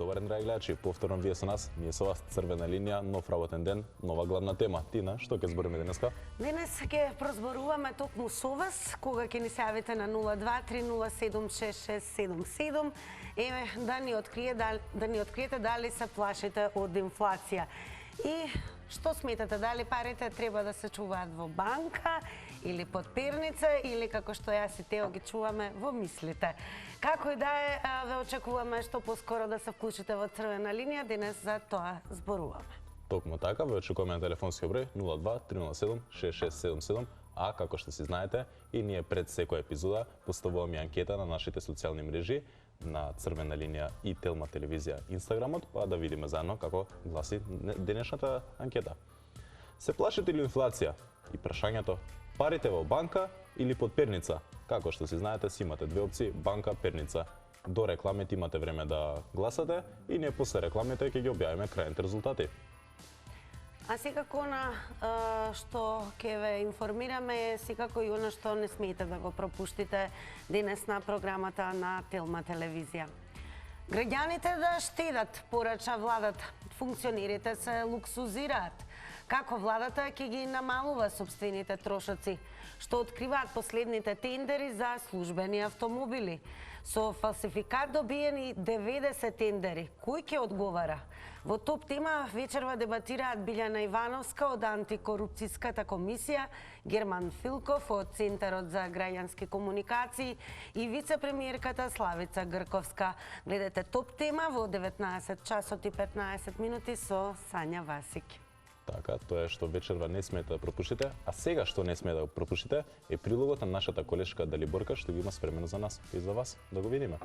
Добар ден, драги гледачи. Повторно вие со нас, ние со вас, Црвена линија, нов работен ден, нова главна тема. Тина, што ќе збориме денеска? Денес ќе прозборуваме токму со вас, кога ќе ни се јавите на 0230766677, да ни откриете дали се плашите од инфлација. И што сметате, дали парите треба да се чуваат во банка или под перница, или како што јас и Тео ги чуваме во мислите. Како и да е, ве очекуваме што поскоро да се вклучите во Црвена линија, денес за тоа зборуваме. Токму така, ве очекуваме на телефонски број 02-307-6677, а како што си знаете, и ние пред секоја епизода поставуваме анкета на нашите социјални мрежи, на Црвена линија и Телма телевизија Инстаграмот, па да видиме заедно како гласи денешната анкета. Се плашите ли инфлација? И прашањето, парите во банка или под перница? Како што си знаете, си имате две опции, банка, перница. До рекламите имате време да гласате и ние после рекламите ќе ги објавиме крајните резултати. А секако на што ќе ве информираме е секако и она што не смеете да го пропуштите денес на програмата на Телма телевизија. Граѓаните да штедат, порача владата. Функционерите се луксузираат. Како владата ќе ги намалува собствените трошоци? Што откриваат последните тендери за службени автомобили? Со фалсификат добиени 90 тендери. Кој ќе одговара? Во топ тема вечерва дебатираат Билјана Ивановска од антикорупцијската комисија, Герман Филков од Центарот за граѓански комуникации и вице-премиерката Славица Грковска. Гледате топ тема во 19 часот и 15 минути со Сања Васик. Така, тоа е што вечерва не смете да пропуштите, а сега што не смете да пропуштите е прилогот на нашата колешка Далиборка што ги има спремено за нас и за вас. Да го видиме.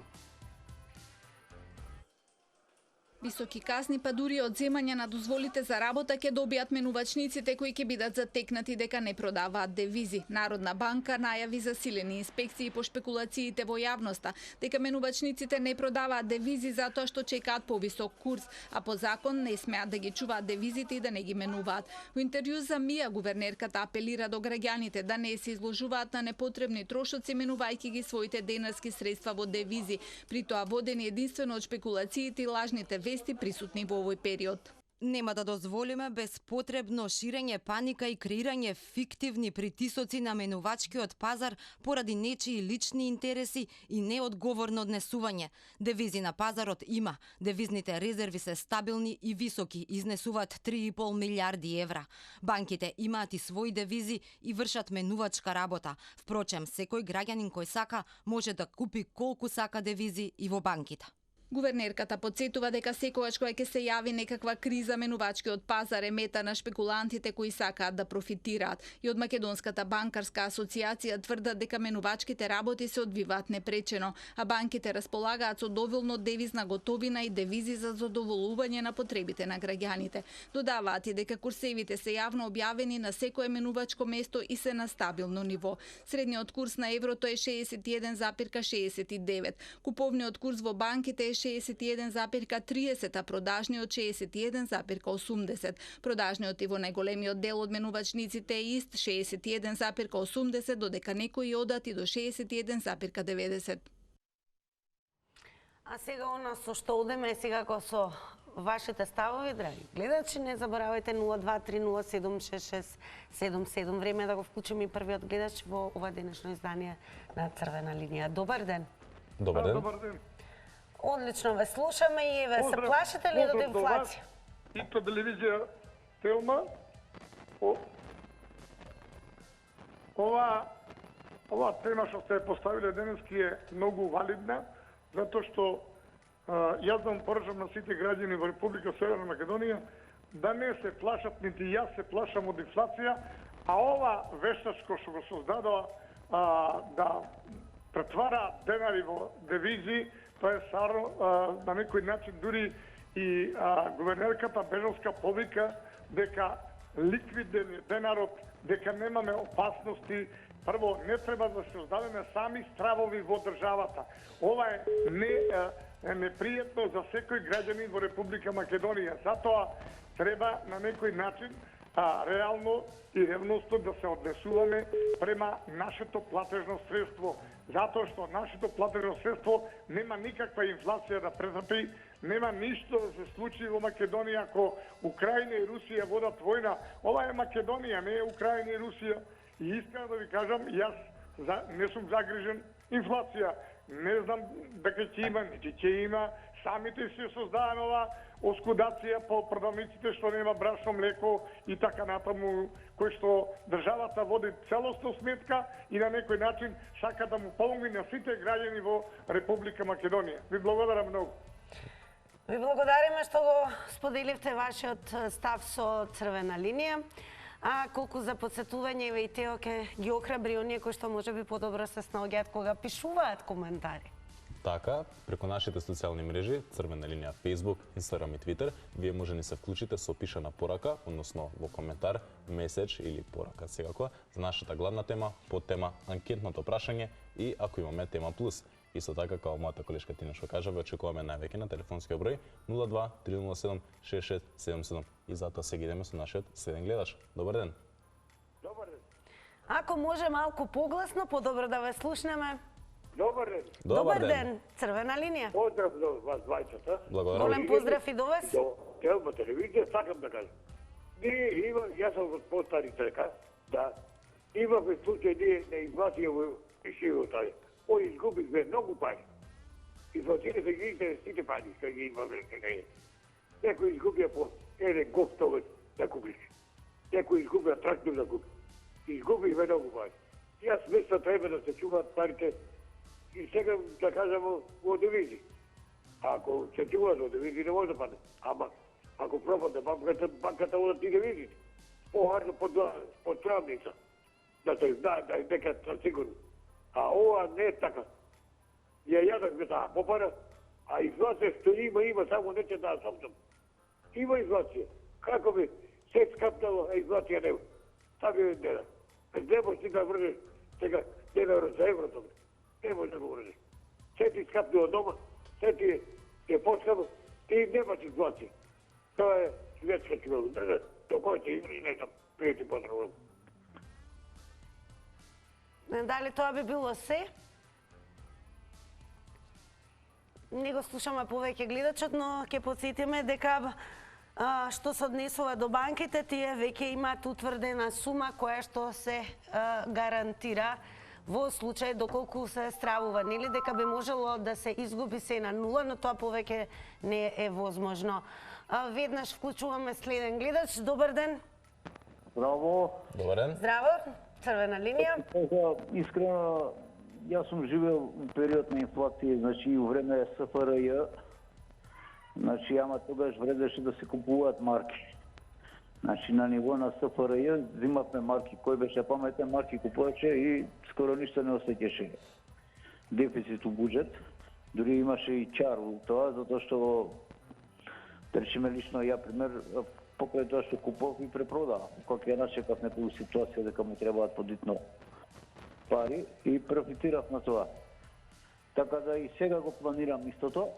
Високи казни па дури одземање на дозволите за работа ќе добијат менувачниците кои ќе бидат затекнати дека не продаваат девизи. Народна банка најави засилени инспекции по шпекулациите во јавноста, дека менувачниците не продаваат девизи затоа што чекаат повисок курс, а по закон не смеат да ги чуваат девизите и да не ги менуваат. Во интервју за МИА гувернерката апелира до граѓаните да не се изложуваат на непотребни трошоци менувајќи ги своите денарски средства во девизи, при тоа водени единствено од шпекулациите и лажните вести присутни во овој период. Нема да дозволиме безпотребно ширење паника и креирање фиктивни притисоци на менувачкиот пазар поради нечии лични интереси и неодговорно однесување. Девизи на пазарот има. Девизните резерви се стабилни и високи, изнесуваат 3,5 милиарди евра. Банките имаат и своји девизи и вршат менувачка работа. Впрочем, секој граѓанин кој сака може да купи колку сака девизи и во банките. Гувернерката подсетува дека секогаш кога ќе се јави некаква криза, менувачкиот пазар е мета на шпекулантите кои сакаат да профитираат. И од Македонската банкарска асоциација тврдат дека менувачките работи се одвиваат непречено, а банките располагаат со доволно девизна готовина и девизи за задоволување на потребите на граѓаните. Додаваат и дека курсевите се јавно објавени на секое менувачко место и се на стабилно ниво. Средниот курс на еврото е 61,69. Куповниот курс во банките е 61,30, а продажниот 61,80. Продажниот и во најголемиот дел од менувачниците е ист 61,80, додека некои одат и до 61,90. А сега она со што одеме секако со вашите ставови, драги гледачи, не заборавајте 0230766677. Време е да го вклучиме и првиот гледач во ова денешно издание на Црвена линија. Добар ден. Добар ден. Добар ден. Одлично ве слушаме и ве се плашите ли од инфлација? И по телевизија Телма. Ова тема што сте поставиле денески е многу валидна, затоа што јас да порачам на сите граѓани во Република Северна Македонија да не се плашат, нити јас се плашам од инфлација, а ова вештачко што го создадоа да претвара денари во девизи, тоа е саро, на некој начин дури и гувернерката Бежовска повика дека ликвиден е денарот, дека немаме опасности. Прво, не треба да се создадеме сами стравови во државата. Ова е непријатно за секој граѓанин во Република Македонија. Затоа треба на некој начин реално и ревностно да се однесуваме према нашето платежно средство. Затоа што нашето платежно средство нема никаква инфлација да претрпи, Нема ништо да се случи во Македонија ако Украина и Русија водат војна. Ова е Македонија, не е Украина и Русија. И искрено да ви кажам, јас не сум загрижен. Инфлација, не знам дека ќе има, нити ќе има. Самите се создава нова оскудација по продавниците што нема брашно, млеко и така натаму, кој што државата води целосно сметка и на некој начин сака да му помогне на сите граѓани во Република Македонија. Ви благодарам многу. Ви благодариме што го споделивте вашиот став со Црвена линија. А колку за подсетување и Тео ке ги охрабри оние кои што можеби подобро се снаоѓаат кога пишуваат коментари. Така, преку нашите социјални мрежи, Црвена линија Facebook, Instagram и Twitter, вие може да ни се вклучите со пишана порака, односно во коментар, меседж или порака секако, за нашата главна тема, подтема анкетното прашање и ако имаме тема плюс. Исто така, као мојата колешка Тина што кажа, ве очекуваме највеќе на телефонскиот број 02 307 6677 и затоа се идеме со нашиот следен гледач. Добар ден. Добар ден. Ако може малку погласно, подобро да ве слушнеме. Добар ден. Добар ден, Црвена линија. Поздрав до вас двајцата. Благодарам. Голем поздрав и до вас. До Телма телевизија, сакам да кажам. Ние има, јас сум од постарите река, да, имаме случај ние на инфлација во Ишивота. Ој изгубивме многу пари. Инфлацијата се ги иде сите пари, што ги имаме сега. Некој изгубија по еден гофтовец да купиш. Некој изгубија трактор да купиш. Изгубивме многу пари. Јас место треба да се чуваат парите и сега да кажам во девизи. Ако се чуваат во девизи не може да падне. Ама ако пропадне банката одат и девизите. Похарно под правница. Да се знае да е дека сигурно. А ова не е така. Ја јадахме таа попара, а инфлација што има, само не ќе да сомтам. Има инфлација. Како би се скапнало, а инфлација нема. Така е дена. Не можеш ти да врнеш сега евро за еврото. Не можеш да го врнеш. Се ти скапнува дома, се ти е поскапо, ти немаш инфлација. Тоа е светска цивилизација. До кој ќе има и не знам, пријати поздравувам. Дали тоа би било се? Не го слушаме повеќе гледачот, но ќе подсетиме дека што се однесува до банките, тие веќе имаат утврдена сума која што се гарантира во случај доколку се стравува, нели дека би можело да се изгуби се на нула, но тоа повеќе не е возможно. Веднаш вклучуваме следен гледач. Добар ден. Здраво. Добар ден. Здраво. Црвена линија. Искрено, јас сум живеел у период на инфлација, значи и у време СФРЈ, значи ама тогаш вредеше да се купуваат марки. Значи на ниво на СФРЈ взимавме марки, кој беше паметен, марки купуваше и скоро ништо не осеќаше дефицит у буџет. Дури имаше и чар у тоа, затоа што, да речеме лично ја пример, покрај тоа што купував и препродав, кога ја начекав некоја ситуација дека му требаат подитно пари и профитирав на тоа. Така да и сега го планирам истото,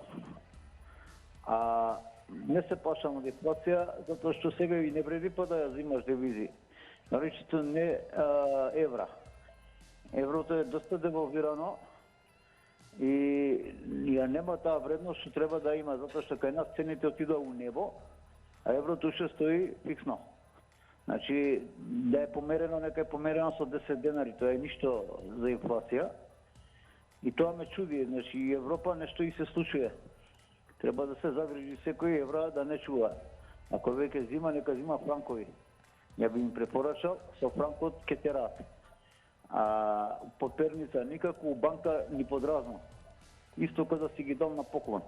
а не се плашам од инфлација, затоа што сега и не вреди па да ја взимаш девизи. Наречито не евра. Еврото е доста девалвирано и ја нема таа вредност што треба да има, затоа што кај нас цените отидоа у небо, а еврото уште стои фиксно. Значи, да е померено, нека е померено со 10 денари, тоа е ништо за инфлација. И тоа ме чуди, значи Европа нешто и се случува. Треба да се загрижи секој евра да не чува. Ако веќе зима, нека зима франкови. Ја би им препорачал, со франкот ке терат. А под перница никако у банка ни подразно. Исто кога да си ги дам на поклон.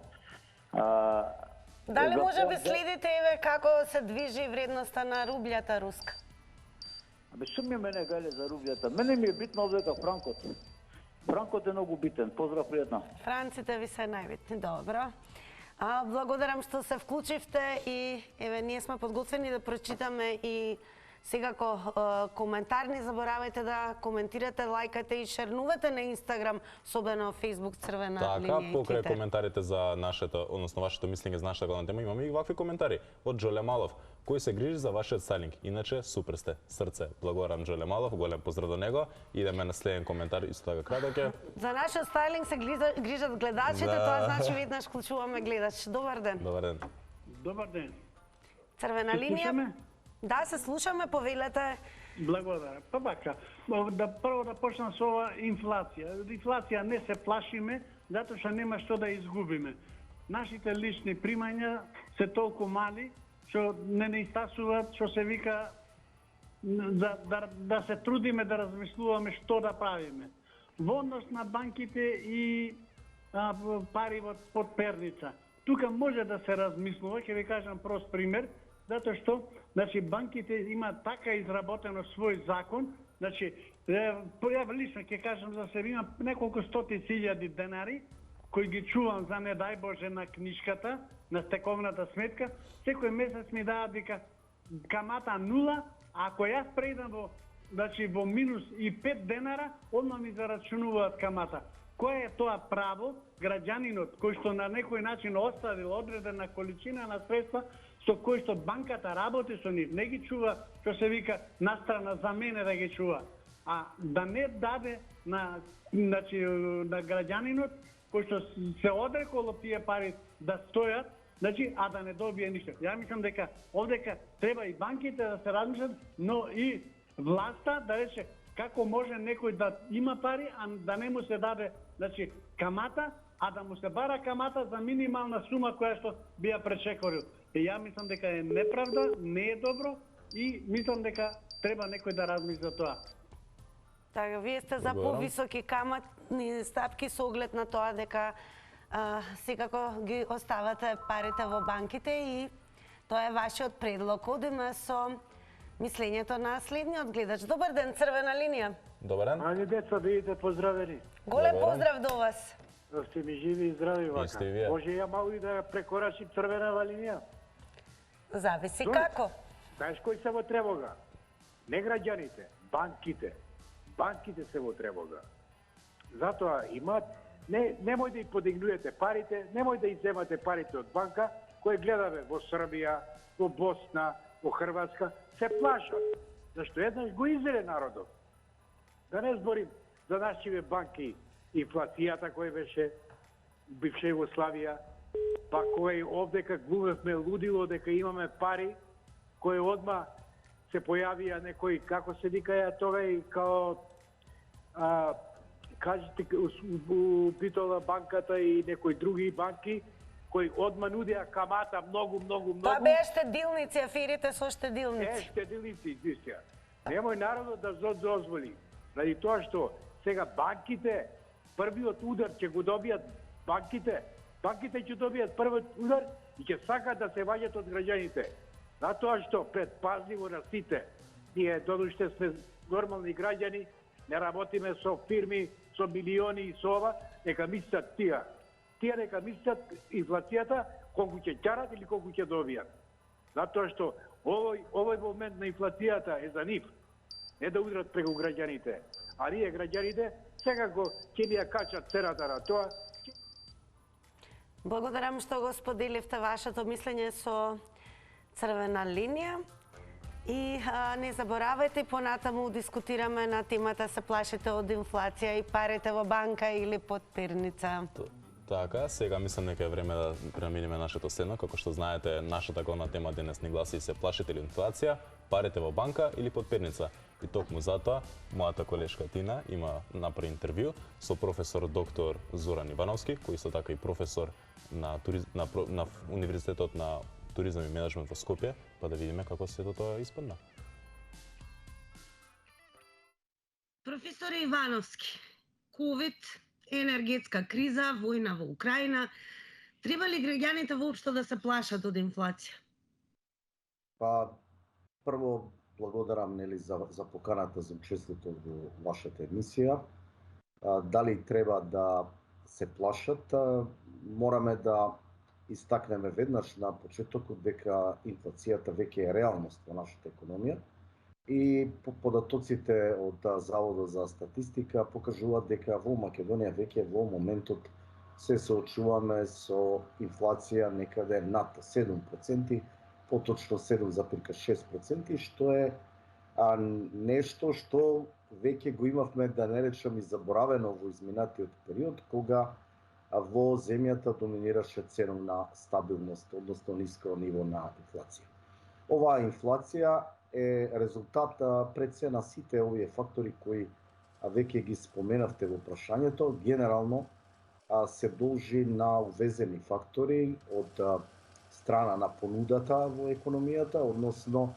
Дали може би следите еве како се движи вредноста на рублјата руска? Абе што ми мене гајле за рублјата? Мене ми е битно овдека франкот. Франкот е многу битен. Поздрав, пријатно. Франците ви се најбитни, добро. Благодарам што се вклучивте и еве ние сме подготвени да прочитаме и Секако коментар, не заборавајте да коментирате, лајкате и шернувате на Инстаграм, особено Facebook Црвена Така, линија и покрај Твитер. коментарите за нашето, односно вашето мислење за нашата главна тема, имаме и вакви коментари од Джоле Малов, кој се грижи за вашиот стайлинг. Иначе супер сте, срце. Благодарам Джоле Малов, голем поздрав до него. Идеме на следен коментар, исто така краток е. За нашиот стайлинг се грижат гледачите, тоа значи веднаш клучуваме гледач. Добар ден. Добар ден. Добар ден. Црвена Се линија. слушаме? Да, се слушаме, повелете. Благодарам. Па вака, прво да почнам со ова инфлација. Инфлација не се плашиме, затоа што нема што да изгубиме. Нашите лични примања се толку мали, што не истасуваат, што се вика да се трудиме да размислуваме што да правиме. Во однос на банките и пари под перница. Тука може да се размислува, ќе ви кажам прост пример, затоа што значи банките имаат така изработено свој закон, значи ја лично ќе кажам за себе, имам неколку стоти илјади денари кои ги чувам за не дај Боже на книшката, на стековната сметка, секој месец ми даваат вика камата 0, а ако јас преидам во минус и 5 денара, одма ми зарачунуваат камата. Кој е тоа право граѓанинот кој што на некој начин оставил одредена количина на средства со кој што банката работи со нив, не ги чува, што се вика, настрана за мене да ги чува, а да не даде на граѓанинот кој што се одрекол од тие пари да стојат, значи, а да не добие ништо. Ја мислам дека овдека треба и банките да се размислат, но и власта да рече како може некој да има пари, а да не му се даде значи, камата, а да му се бара камата за минимална сума која што би ја пречекорил. И ја мислам дека е неправда, не е добро и мислам дека треба некој да размисли за тоа. Така, вие сте за повисоки каматни стапки со оглед на тоа дека секако ги оставате парите во банките и тоа е вашиот предлог. Одиме со мислењето на следниот гледач. Добар ден, Црвена линија. Добар ден. Ајде деца, бидете поздравени. Голем Добар ден. поздрав до вас. Да сте ми живи и здрави вака. Сте и вие. Може ја малку и да прекорачим црвената линија. Зависи Добре. како. Знаеш кои се во тревога? Не граѓаните, банките. Банките се во тревога. Затоа имаат немој да ја подигнуете парите, немој да иземате парите од банка, кои гледаме во Србија, во Босна, во Хрватска, се плашат. Зашто еднаш го изеле народот. Да не зборим за нашите банки, инфлацијата која беше бивша Југославија, па кој овдека глумевме лудило дека имаме пари, кои одма се појавија некои, како се викаја тогај, као кажете у Битола банката и некои други банки, кои одма нудеа камата многу. Тоа беа штедилници, аферите со штедилници. Штедилници, истија. Немој народот да дозволи. Заради тоа што сега банките, првиот удар ќе го добијат банките. Банките ќе добијат првиот удар и ќе сакаат да се ваѓат од граѓаните. Затоа што предпазливо на сите, ние додуште сме нормални граѓани, не работиме со фирми, со милиони и со ова, нека мислат тие. Тие нека мислат инфлацијата, колку ќе ќарат или колку ќе добијат. Затоа што овој момент на инфлацијата е за нив, не да удрат преку граѓаните. А ние граѓаните секако ќе ни ја качат цената на тоа. Благодарам што го споделивте вашето мислење со Црвена линија. И не заборавајте, понатаму дискутираме на темата се плашите од инфлација и парите во банка или под перница. Така, сега мислам дека е време да преминеме нашето следно. Како што знаете, нашата главна тема денес не гласи се плашите ли инфлација, парите во банка или под перница. И токму затоа, мојата колешка Тина направи интервју со професор доктор Зоран Ивановски, кој исто така и професор на Универзитетот на туризам и менеджмент во Скопје, па да видиме како сето тоа испадна. Професор Ивановски, ковид, енергетска криза, војна во Украина, треба ли граѓаните воопшто да се плашат од инфлација? Па, прво благодарам за поканата за учествието во вашата емисија. Дали треба да се плашат? Мораме да истакнеме веднаш на почетокот дека инфлацијата веќе е реалност во нашата економија И податоците од Заводот за статистика покажуваат дека во Македонија веќе во моментот се соочуваме со инфлација некаде над 7%, поточно 7,6%, што е нешто што веќе го имавме, да не речам, и заборавено во изминатиот период, кога во земјата доминираше ценовна стабилност, односно ниско ниво на инфлација. Оваа инфлација е резултат пред се на сите овие фактори кои веќе ги споменавте во прашањето. Генерално се должи на увезени фактори од страна на понудата во економијата, односно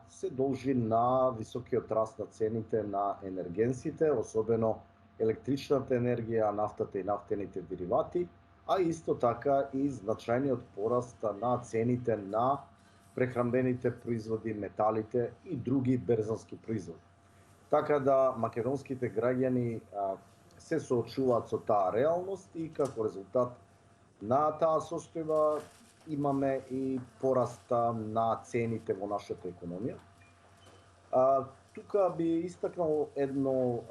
се должи на високиот раст на цените на енергенсите, особено електричната енергија, нафтата и нафтените деривати, а исто така и значајниот пораст на цените на прехранбените производи, металите и други берзански производи. Така да македонските граѓани се соочуваат со таа реалност и како резултат на таа состојба имаме и пораст на цените во нашата економија. Тука би истакнал едно,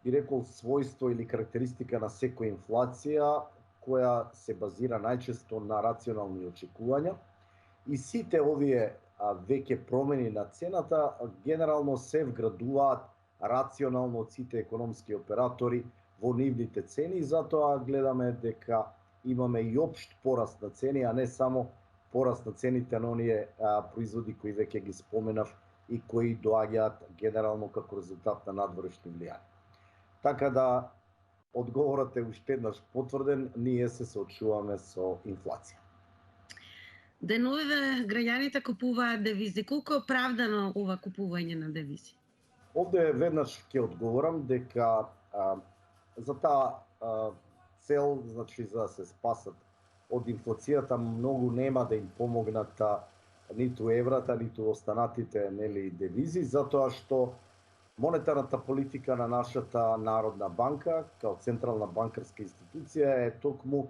би рекол, својство или карактеристика на секоја инфлација, која се базира најчесто на рационални очекувања. И сите овие веќе промени на цената генерално се вградуваат рационално од сите економски оператори во нивните цени, затоа гледаме дека имаме и општ пораст на цени, а не само пораст на цените на оние производи кои веќе ги споменав и кои доаѓаат генерално како резултат на надворешни влијани. Така да одговорот е уште еднаш потврден, ние се соочуваме со инфлација. Деновиве граѓаните купуваат девизи. Колку е оправдано ова купување на девизи? Овде веднаш ќе одговорам дека за таа цел, значи за да се спасат од инфлацијата, многу нема да им помогнат ниту еврата, ниту останатите девизи, затоа што монетарната политика на нашата Народна банка, као централна банкарска институција, е токму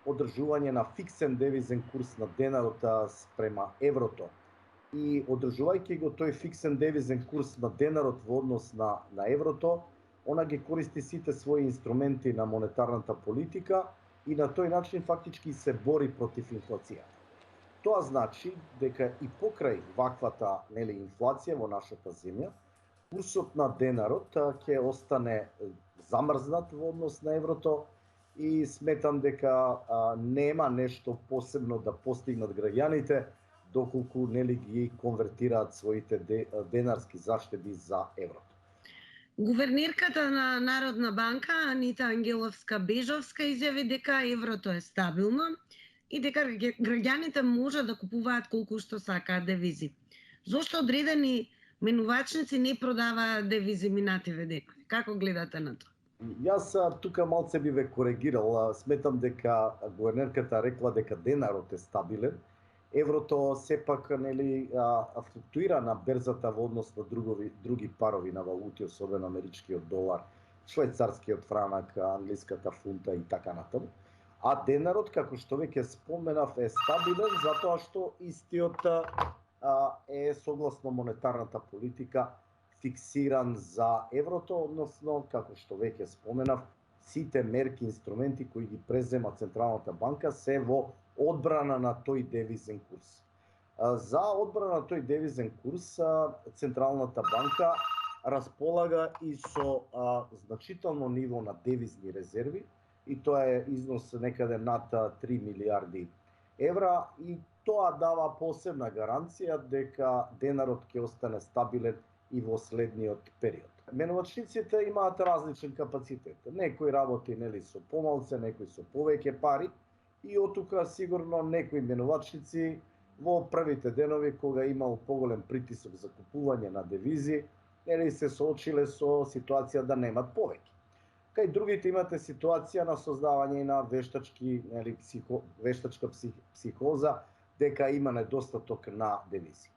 одржување на фиксен девизен курс на денарот спрема еврото. И одржувајќи го тој фиксен девизен курс на денарот во однос на еврото, она ги користи сите своји инструменти на монетарната политика и на тој начин фактички се бори против инфлацијата. Тоа значи дека и покрај ваквата инфлација во нашата земја, курсот на денарот ќе остане замрзнат во однос на еврото и сметам дека нема нешто посебно да постигнат граѓаните доколку ги конвертираат своите денарски заштеди за еврото. Гувернерката на Народна банка Анита Ангеловска-Бежовска изјави дека еврото е стабилно и дека граѓаните може да купуваат колку што сакаат девизи. Зошто одредени менувачници не продаваат девизи минативе декови? Како гледате на тоа? Јас тука малце би ве коригирал. Сметам дека гувернерката рекла дека денарот е стабилен. Еврото сепак флуктуира на берзата во однос на други парови на валути, особено америчкиот долар, швајцарскиот франак, англиската фунта и така натаму. А денарот, како што веќе споменав, е стабилен затоа што истиот е согласно монетарната политика фиксиран за еврото, односно, како што веќе споменав, сите мерки, инструменти кои ги презема Централната банка се во одбрана на тој девизен курс. За одбрана на тој девизен курс, Централната банка располага и со значително ниво на девизни резерви, и тоа е износ некаде над 3 милиарди евра, и тоа дава посебна гаранција дека денарот ќе остане стабилен и во следниот период. Менувачниците имаат различен капацитет. Некои работи со помалце, некои со повеќе пари, и од тука сигурно некои менувачници во првите денови кога имал поголем притисок за купување на девизи, се соочиле со ситуација да немат повеќе. Кај другите имате ситуација на создавање на вештачка психоза дека има недостаток на девизи.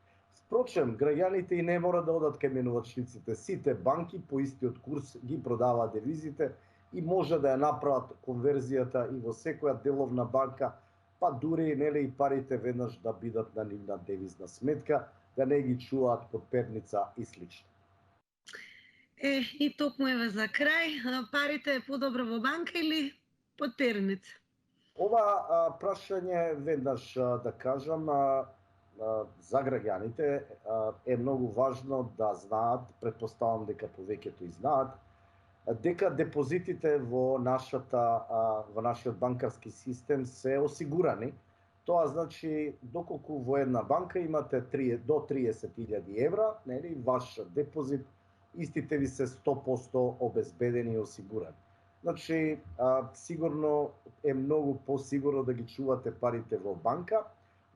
Впрочем, граѓаните и не мора да одат кај менувачниците. Сите банки по истиот курс ги продаваат девизите и може да ја направат конверзијата и во секоја деловна банка, па дури и парите веднаш да бидат на нивна девизна сметка, да не ги чуваат под перница и слично. И токму еве за крај, парите е подобро во банка или под перница? Ова прашање, веднаш да кажам, за граѓаните е многу важно да знаат, претпоставам дека повеќето и знаат, дека депозитите во нашиот банкарски систем се осигурани. Тоа значи, доколку во една банка имате до 30.000 евра, нели, ваш депозит, истите ви се 100% обезбедени и осигурани. Значи, сигурно е многу посигурно да ги чувате парите во банка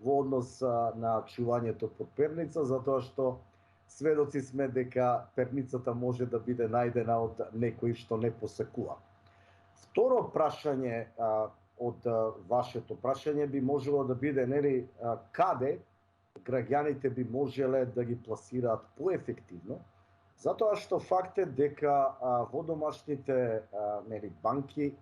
во однос на чувањето под перница, затоа што сведоци сме дека перницата може да биде најдена од некој што не посакува. Второ прашање од вашето прашање би можело да биде, нели, каде граѓаните би можеле да ги пласираат поефективно, затоа што факт е дека во домашните банки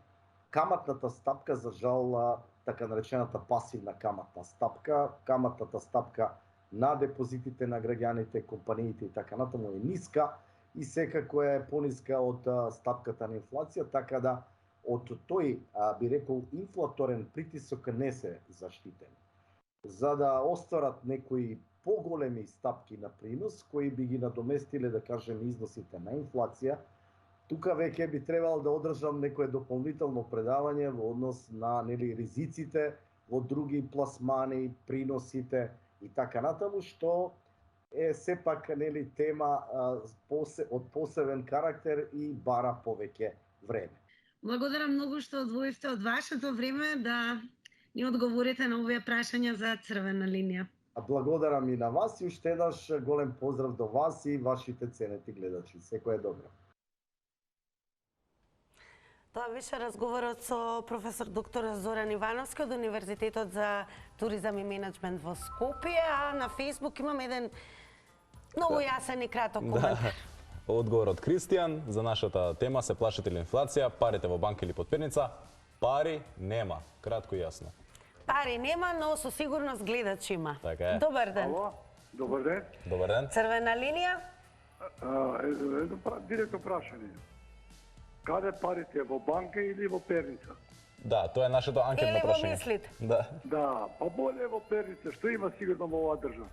каматната стапка, за жал, така наречената пасивна каматна стапка, каматната стапка на депозитите на граѓаните, компаниите и така натаму е ниска и секако е пониска од стапката на инфлација, така да од тој, би рекол, инфлаторен притисок не се заштитени. За да остварат некои поголеми стапки на принос, кои би ги надоместиле, да кажем, износите на инфлација, тука веќе би требало да одржам некое дополнително предавање во однос на, нели, ризиците во други пласмани, приносите и така натаму, што е сепак, нели, тема од посебен карактер и бара повеќе време. Благодарам многу што одвоивте од вашето време да ни одговорите на овие прашања за црвена линија. Благодарам и на вас и уште еднаш голем поздрав до вас и вашите ценети гледачи. Секое добро. Тоа беше разговорот со професор доктор Зоран Ивановски од Универзитетот за туризам и менеджмент во Скопје, а на Facebook имаме еден многу јасен и краток коментар. Одговор од Кристијан за нашата тема: се плашите ли инфлација, парите во банка или под перница? Пари нема, кратко и јасно. Пари нема, но со сигурност гледач има. Така е. Добар ден. Ало, добар ден. Добар ден. Црвена линија? Директно прашање. Каде парите, во банка или во перница? Да, тоа е нашето анкетно Или во прашање. мислите? Да. Да, па боле во перница, што има сигурно во оваа држава?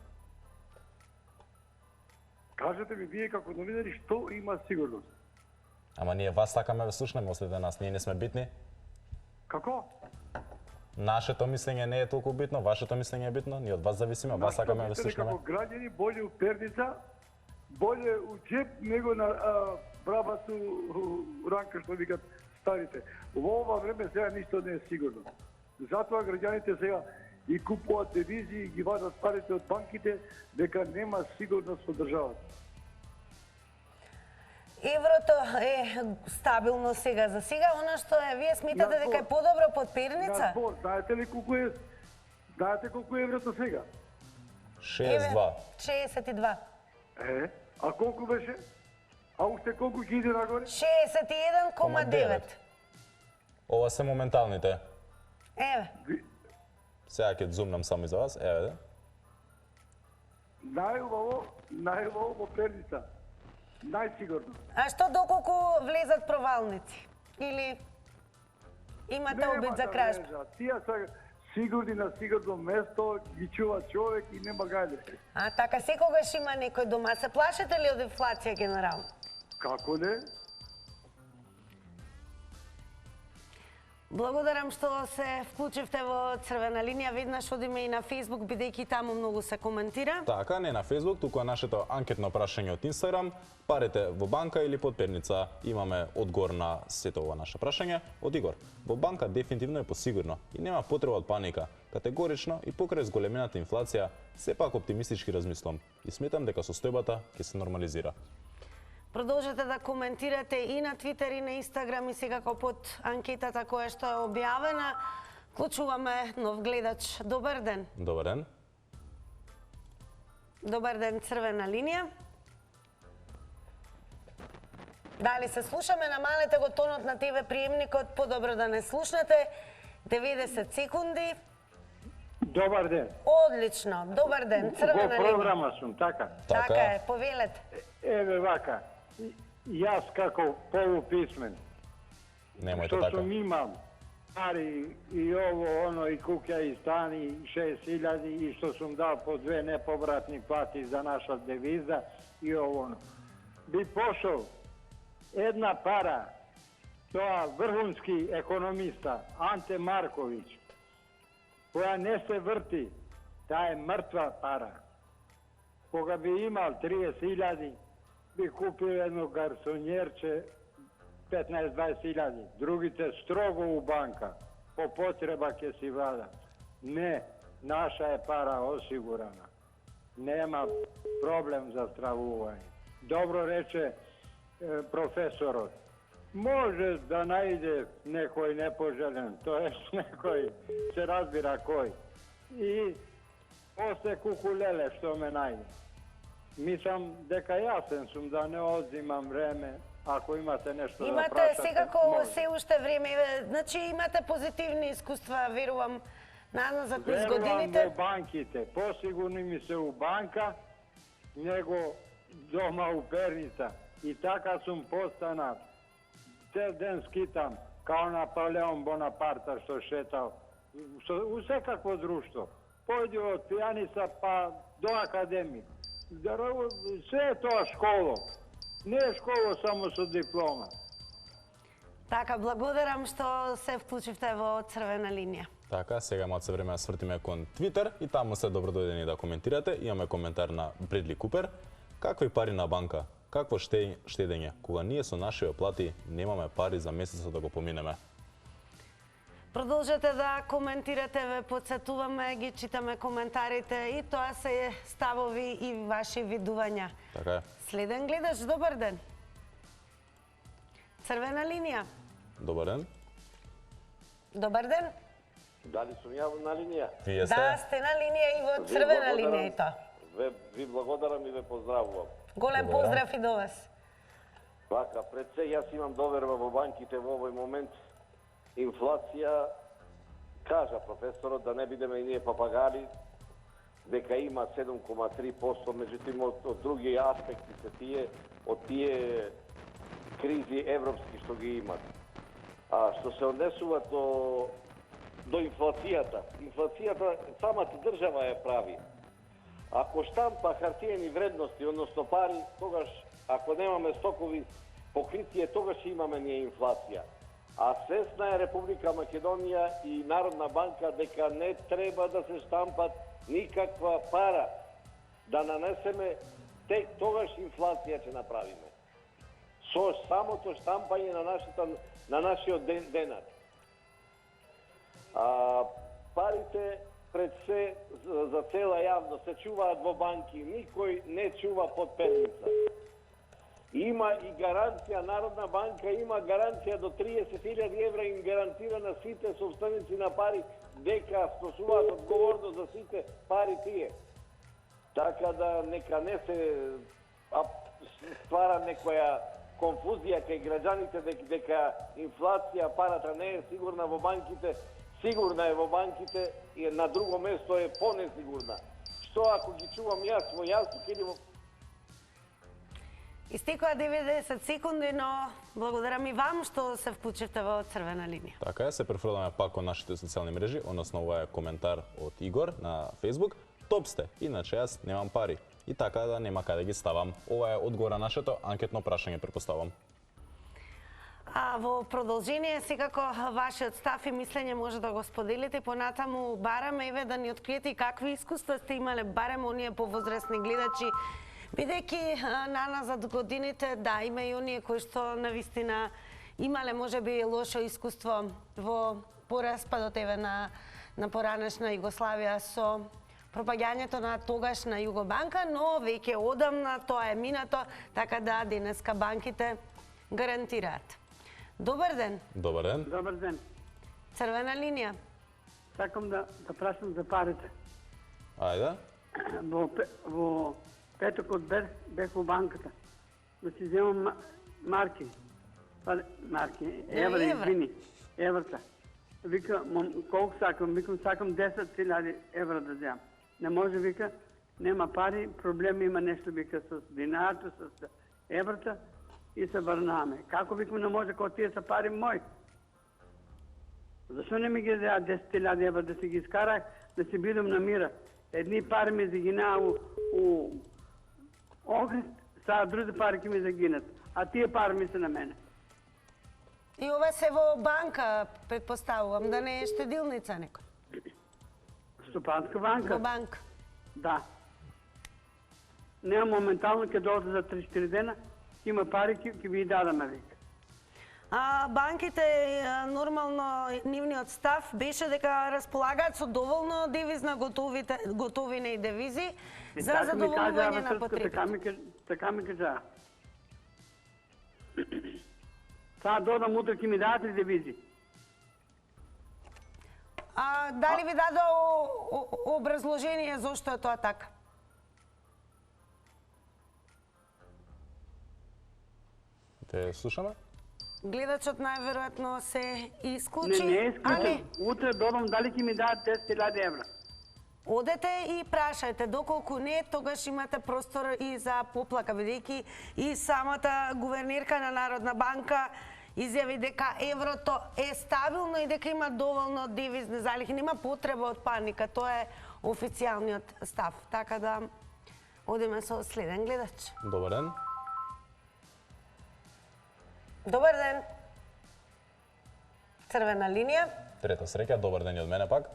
Кажете ми вие како новинари што има сигурност? Ама ние вас сакаме да слушнеме, оследете нас, ние не сме битни. Како? Нашето мислење не е толку битно, вашето мислење е битно, ние од вас зависиме, вас сакаме да слушнеме. Како граѓани боле у перница, боле у џеп него на брабату ранка што викат старите. Во ова време сега ништо не е сигурно. Затоа граѓаните сега и купуваат девизи и ги вадат парите од банките дека нема сигурност во државата. Еврото е стабилно сега за сега, она што е, вие смитате дека е подобро под перница? На збор, знаете ли колку е? Знаете колку е еврото сега? 62. 62. А колку беше? А уште колку ќе иде нагоре? 61,9. Ова се моменталните. Еве. Сега ќе зумнам само за вас, еве да. Најубаво во перница. Најсигурно. А што доколку влезат провалници? Или имате обид за кражба? Тие се сигурни на сигурно место, ги чува човек и нема гајле. А така секогаш има некој дома. Се плашите ли од инфлација генерално? Како не? Благодарам што се вклучивте во црвена линија. Веднаш одиме и на Facebook, бидејќи таму многу се коментира. Така, не на Facebook, туку е нашето анкетно прашање од Instagram. Парите во банка или под перница? Имаме одговор на сето ова наше прашање од Игор. Во банка дефинитивно е посигурно и нема потреба од паника. Категорично и покрај зголемената инфлација, сепак оптимистички размислам и сметам дека состојбата ќе се нормализира. Продолжете да коментирате и на Твитер и на Инстаграм и секако под анкетата која што е објавена. Клучуваме нов гледач. Добар ден. Добар ден. Добар ден, црвена линија. Дали се слушаме, намалете го тонот на ТВ приемникот, подобро да не слушнете. 90 секунди. Добар ден. Одлично. Добар ден. Црвена Во линија. програма сум, така. Така е, повелете. Еве вака. Јас како полуписмен, Немојте што така. сум имам пари и ово, оно, и куќа, и стан, и 6.000, и што сум дал по 2 неповратни плати за наша девиза, и ово, оно. Би пошол една пара, тоа врхунски економиста, Анте Марковиќ, која не се врти, таа е мртва пара. Кога би имал 30.000, би купил едно гарсонјерче 15-20.000. Другите строго у банка. По потреба ќе си вадат. Не, наша е пара осигурана. Нема проблем за стравување. Добро рече професорот. Може да најде некој непожелен, тоест некој се разбира кој. И после кукулеле што ме најде. Мислам дека јасен сум да не одзимам време, ако имате нешто да прашате. Имате секако се уште време, значи имате позитивни искуства, верувам, назад низ годините. Верувам во банките, посигурни ми се у банка, него дома у Перница. И така сум постанат. Цел ден скитам, као Наполеон Бонапарта што шетал, у секакво друштво. Појди од пијаница па до академик. Се е тоа школо. Не е школо само со диплома. Така, благодарам што се вклучивте во Црвена линија. Така, сега имаме се време да свртиме кон Твитер и таму се добро дојдени да коментирате. Имаме коментар на Бредли Купер. Какви пари на банка? Какво штедење? Кога ние со нашите плати немаме пари за месецот да го поминеме. Продолжете да коментирате, ве подсетуваме, ги читаме коментарите и тоа се ставови и ваши видувања. Така е. Следен гледач, добар ден. Црвена линија. Добар ден. Добар ден. Дали сум ја на линија? Вие сте? Да, сте на линија и во Црвена линија и тоа. Ви благодарам и ве поздравувам. Голем поздрав и до вас. Вака, пред се јас имам доверба во банките во овој момент. Инфлација, кажа професорот, да не бидеме и ние папагали, дека има 7,3%, меѓутоа од други аспекти се тие, од тие кризи европски што ги имат. А што се однесува до инфлацијата, инфлацијата самата држава ја прави. Ако штампа хартиени вредности, односно пари, тогаш, ако немаме стокови покритие, тогаш имаме ние инфлација. А свесна е Република Македонија и Народна банка дека не треба да се штампат никаква пара. Да нанесеме, тогаш инфлација ќе направиме. Со самото штампање на нашиот денар. Парите пред се за цела јавност се чуваат во банки, никој не чува под перница. Има и гаранција, Народна банка има гаранција до 30.000 евра им гарантира на сите собственици на пари дека сносуваат одговорност за сите пари тие. Така да нека не се ствара некоја конфузија кај граѓаните дека инфлација, парата не е сигурна во банките, сигурна е во банките и на друго место е понесигурна. Што ако ги чувам јас во јаснок или во... Истекоа 90 секунди, но благодарам и вам што се вклучивте во Црвена линија. Така е, се префрламе пак кон нашите социјални мрежи, односно ова е коментар од Игор на Facebook. Топ сте, иначе јас немам пари. И така да нема каде ги ставам. Ова е одговор на нашето анкетно прашање, претпоставам. А во продолжение, секако вашиот став и мислење може да го споделите. Понатаму бараме еве да ни откриете и какви искуства сте имале, барем оние повозрасни гледачи, бидејќи назад годините, да, има и оние кои што навистина имале можеби лошо искуство во пораспадот еве на поранешна Југославија со пропаѓањето на тогашна Југобанка, но веќе одамна тоа е минато, така да денеска банките гарантираат. Добар ден. Добар ден. Добар ден. Црвена линија. Сакам да прашам за парите. Ајде. Во петокот бев во банката. Да си земам марки. Марки, евра, извини. Еврата. Вика, колко сакам? Викам, сакам 10.000 евро да вземам. Не може, вика, нема пари, проблем има нещо, вика, с динарто, с еврата и се върнаме. Како, викам, не може, кога тия са пари мои? Защо не ми ги взеа 10.000 евро да си ги изкарах, да си бидам на мира? Едни пари ми загина у огнет, сега други пари ки ми загинат. А тия пари ми са на мене. И ова се во банка, предпоставувам, да не е штедилница некој. Стопанска банка? Во банка. Да. Нема моментално, ке дойде за 3-4 дена, има пари, ки ви дадаме, вика. А банките, нормално, нивниот став беше дека располагаат со доволно девизна готовина и девизи за задоволување на потребите. Така ми кажа. Сега додам утре, ки ми дадат ли девизи? Дали ви даде образложение зошто е тоа така? Те слушаме? Гледачот најверојатно се исклучи. Не е исклучен. Утре додам дали ки ми дадат 10.000 евра. Одете и прашајте, доколку не, тогаш имате простор и за поплака, бидејќи и самата гувернерка на Народна банка изјави дека еврото е стабилно и дека има доволно девизни залихи. Нема потреба од паника, тоа е официјалниот став. Така да одиме со следен гледач. Добар ден. Добар ден. Црвена линија. Трета среќа, добар ден и од мене пак.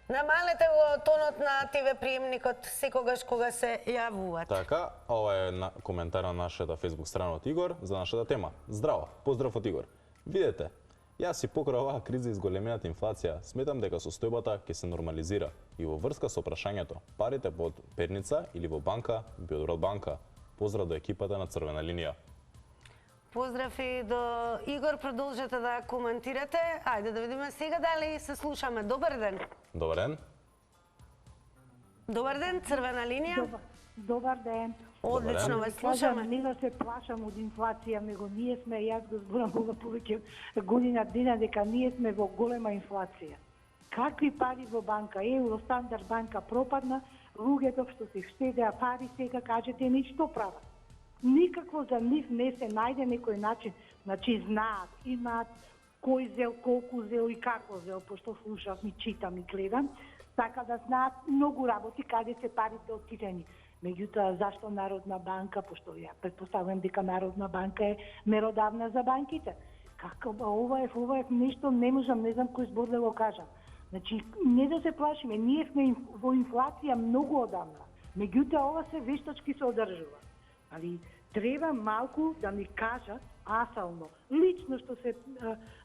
Намалете го тонот на ТВ приемникот секогаш кога се јавувате. Така, ова е коментар на нашата Facebook страна од Игор за нашата тема. Здраво, поздрав од Игор. Видете, јас си покрај оваа криза изголемената инфлација, сметам дека состојбата ќе се нормализира и во врска со прашањето, парите под перница или во банка, би од банка. Поздрав до екипата на Црвена линија. Поздрав и до Игор, продолжете да коментирате. Ајде да видиме сега дали се слушаме. Добар ден. Добар ден. Добар ден, Црвена линија. Добар ден. Одлично ве слушаме. Не да се плашам од инфлација, него ние сме, јас го зборам во повеќе година дена, дека ние сме во голема инфлација. Какви пари во банка? Евро, Стандард банка пропадна, луѓето што се штедеа пари, сега кажете ни што прават. Никакво за нив не се најде некој начин. Значи знаат, имаат кој зел, колку зел и како зел, пошто слушав, ми читам и гледам, така да знаат многу работи каде се парите отидени. Меѓутоа, зашто Народна банка, пошто ја предпоставувам дека Народна банка е меродавна за банките. Како ова е нешто, не можам, не знам кој збор да го кажам. Значи, не да се плашиме, ние сме во инфлација многу одамна. Меѓутоа, ова се вештачки се одржува. Али, треба малку да ми кажат, асално, лично што се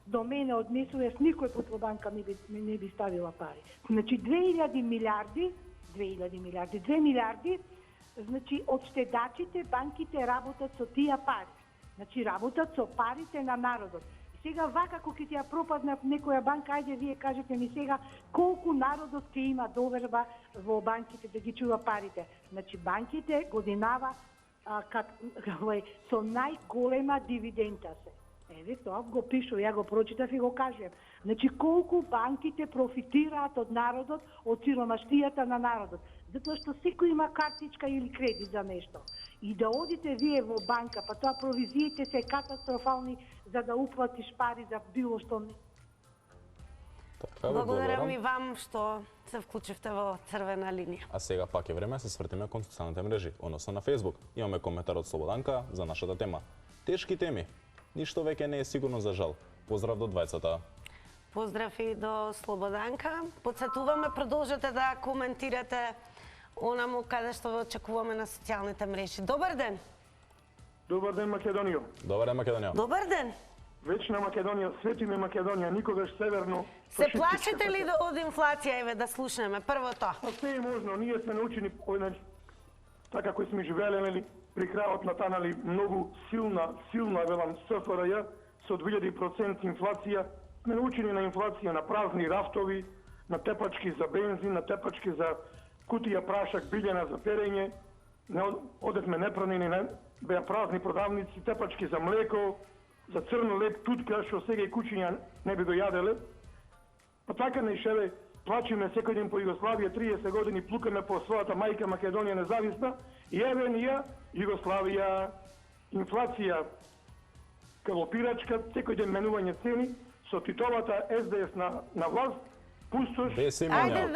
до мене однесува, с никој пат во банка не би ставила пари. Значи, 2 милиарди, значи, од штедачите, банките работат со тие пари. Значи, работат со парите на народот. Сега вака кога ќе ја пропадна некоја банка, ајде вие кажете ми сега колку народот ќе има доверба во банките да ги чува парите. Значи банките годинава со најголема дивиденда се. Еве тоа го пишу, ја го прочитав и го кажем. Значи колку банките профитираат од народот, од сиромаштијата на народот. Затоа што секој има картичка или кредит за нешто. И да одите вие во банка, па тоа провизиите се катастрофални за да уплатиш пари за било што не. Благодарам и вам што се вклучивте во Црвена линија. А сега пак е време да се свртиме кон социјалните мрежи, односно на Facebook. Имаме коментар од Слободанка за нашата тема. Тешки теми. Ништо веќе не е сигурно за жал. Поздрав до двајцата. Поздрав и до Слободанка. Подсетуваме, продолжете да коментирате онаму каде што ве очекуваме на социјалните мрежи. Добар ден. Добар ден, Македонија. Добар ден, Македонија. Добар ден. Вечна Македонија, светиме Македонија, никогаш северно. Се плашите ли од инфлација, еве да слушнеме прво тоа? Се е можно, ние сме научени така кои сме живееле, нели, при крајот на таа, нели, многу силна велам СФРЈ со 2000% инфлација, сме научени на инфлација, на празни рафтови, на тепачки за бензин, на тепачки за кутија прашак, билјана за перење, одевме непранени, беа празни продавници, тепачки за млеко, за црн леп тутка што сега и кучиња не би го јаделе. Па така не шеве плачиме секој ден по Југославија, 30 години плукаме по својата мајка Македонија независна и еве ние Југославија, инфлација галопирачка, секој ден менување цени, со Титовата СДС на власт, пустош. Ајде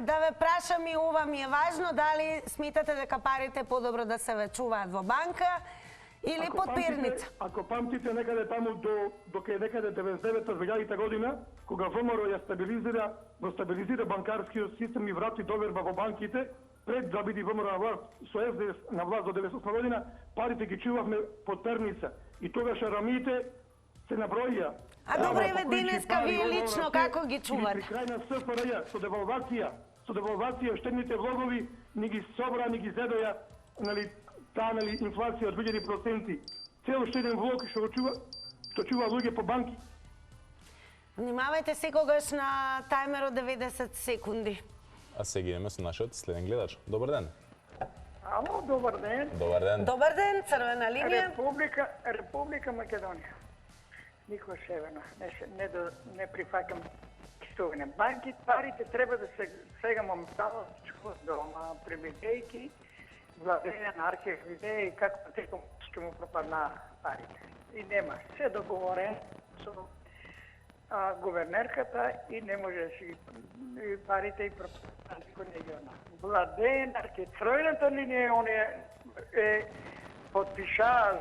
да ве прашам и ова ми е важно, дали смитате дека парите подобро да се вечуваат во банка или под пирница? Ако памтите некаде таму до кај некаде 99-2000 година, кога ВМРО ја стабилизира банкарскиот систем и врати доверба во банките, пред да биде ВМРО на власт, со СДС на власт до 98 година, парите ги чувавме под перница. И тогаш арамиите се наброија. А добре, еве денеска вие лично како ги чувате? При крај на СФРЈ, со девалвација штедните влогови ни ги собра, ни ги зедоја, инфлација од 2000%. Цел штеден влог што чува луѓе по банки. Внимавајте секогаш на тајмер од 90 секунди. А сега идеме со нашиот следен гледач. Добар ден. Ало, добар ден. Добар ден. Добар ден, црвена линија. Република Македонија. Никој северна. Не прифакам кистовина. Банки, парите треба да се сега моментално дома, прибегејки, владење на архив идеи како теком ќе му пропадна парите. И нема. Се договорен со гувернерката и не може да си парите и пропадна никој не ги одна. Владење на архив. Црвената линија е подпиша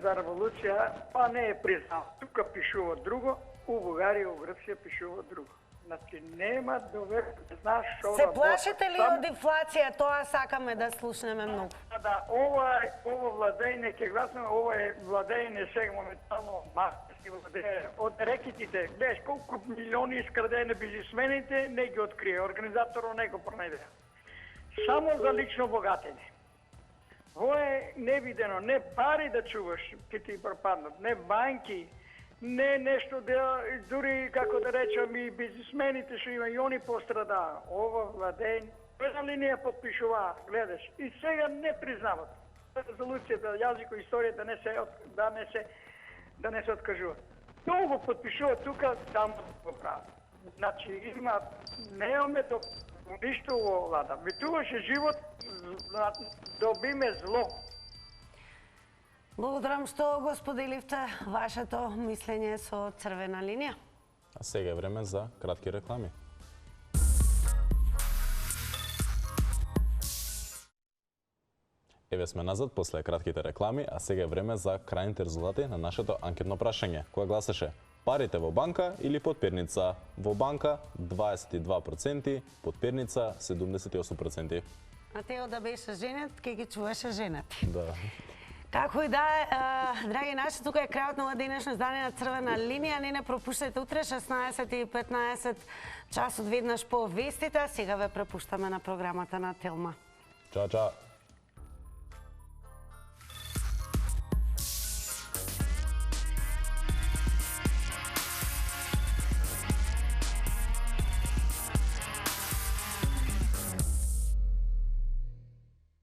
за револуција, па не е признал. Тука пишува друго, у Бугарија, у Грција пишува друго. Значи нема доверба, знаеш што... Се плашите ли од инфлација? Тоа сакаме да слушнеме многу. Да, ова владење, ќе гласаме, ова е владење сега моментално маркетски владење. Од рекетите, гледаш колку милиони искрадени бизнисмените, не ги открие, организаторот не го пронајде. Само за лично богатење. Во е невидено, не пари да чуваш, ке ти пропаднат, не банки, не нешто да, дури, како да речам, и бизнисмените што има, и они пострада. Ова владење, една линија подпишува, гледаш, и сега не признават. Резолуцијата, јазико, историјата да не се откажува. Тоа го подпишува тука, таму го прават. Значи, немаме до ништо во влада. Битуваше живот, добиме зло. Благодарам што го споделивте вашето мислење со црвена линија. А сега е време за кратки реклами. Еве сме назад после кратките реклами, а сега е време за крајните резултати на нашето анкетно прашање, која гласеше: парите во банка или под перница? Во банка 22%, под перница 78%. А Тео да беше женет, ке ги чуваше женати. Да. Како и да е, драги наши, тука е крајот на ова денешно издание на Црвена линија. Не пропуштете утре 16:15 часот веднаш по вестите, а сега ве препуштаме на програмата на Телма. Чао, чао.